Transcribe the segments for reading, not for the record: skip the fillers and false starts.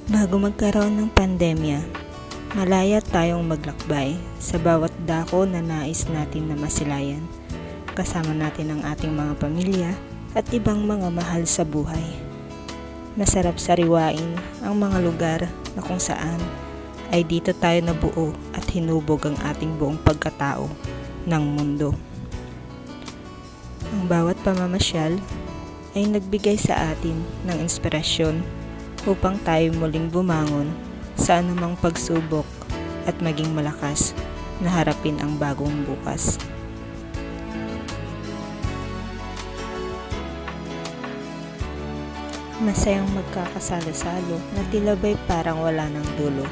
Bago magkaroon ng pandemya, malaya tayong maglakbay sa bawat dako na nais natin na masilayan. Kasama natin ang ating mga pamilya at ibang mga mahal sa buhay. Masarap sariwain ang mga lugar na kung saan ay dito tayo nabuo at hinubog ang ating buong pagkatao ng mundo. Ang bawat pamamasyal ay nagbigay sa atin ng inspirasyon upang tayo muling bumangon sa anumang pagsubok at maging malakas na harapin ang bagong bukas. Masayang magkakasalo-salo na tila ba'y parang wala ng dulo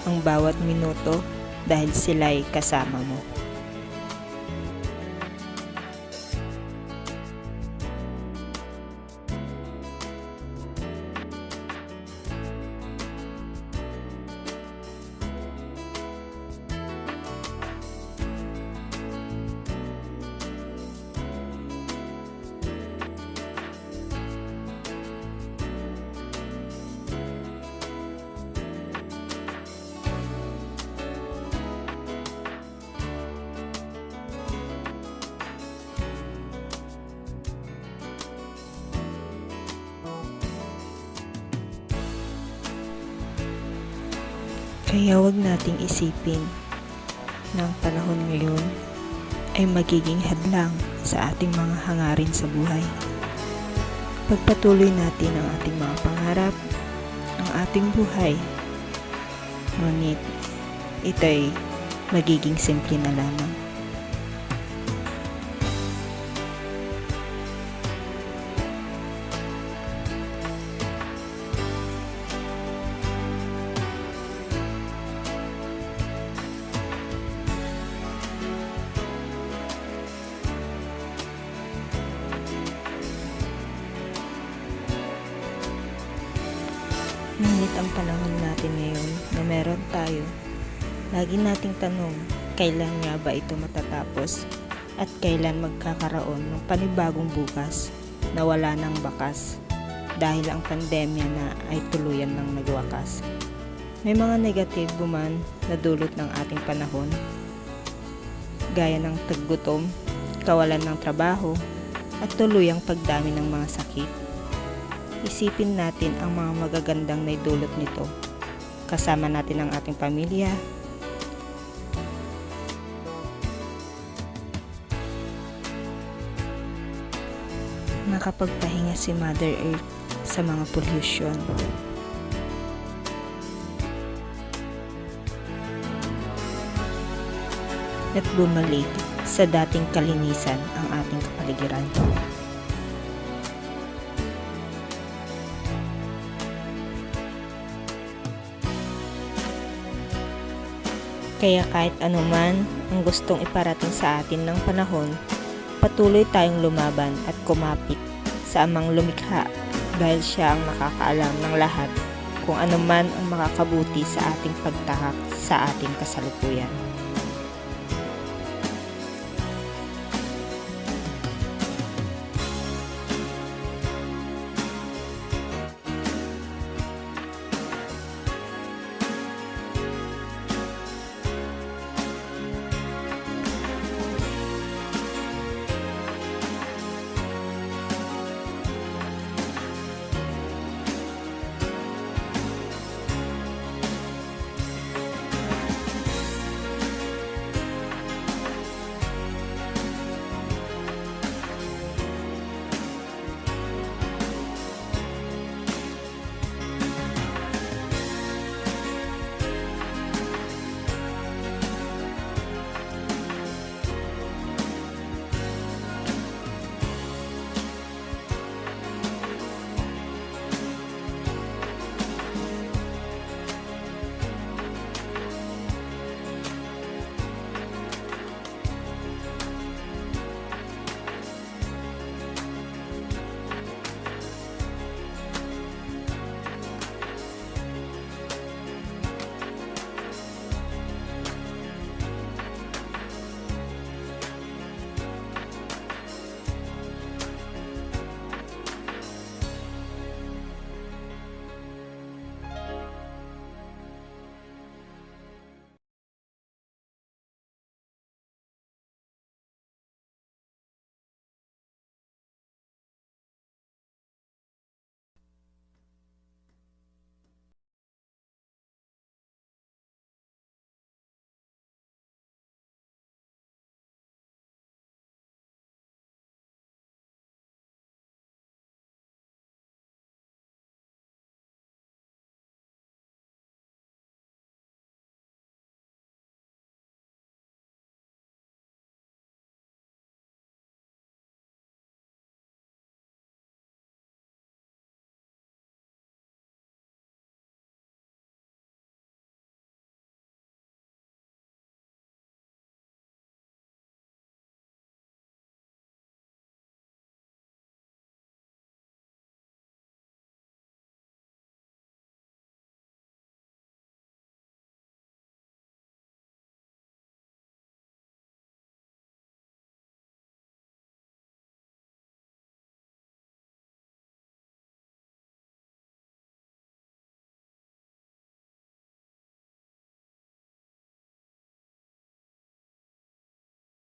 ang bawat minuto dahil sila'y kasama mo. Kaya wag nating isipin na ang panahon ngayon ay magiging hadlang sa ating mga hangarin sa buhay. Pagpatuloy natin ang ating mga pangarap, ang ating buhay. Ngunit ito ay magiging simple na lamang. Ngunit ang panahon natin ngayon na meron tayo, lagi nating tanong, kailan nga ba ito matatapos at kailan magkakaroon ng panibagong bukas na wala ng bakas dahil ang pandemya na ay tuluyan ng nagwakas. May mga negatibo man na dulot ng ating panahon, gaya ng taggutom, kawalan ng trabaho at tuluyang pagdami ng mga sakit. Isipin natin ang mga magagandang naidulot nito. Kasama natin ang ating pamilya, nakapagpahinga si Mother Earth sa mga pollution. At bumalik sa dating kalinisan ang ating kapaligiran. Kaya kahit anuman ang gustong iparating sa atin ng panahon, patuloy tayong lumaban at kumapit sa Amang Lumikha dahil siya ang nakakaalam ng lahat kung anuman ang makakabuti sa ating pagtahak sa ating kasalukuyan.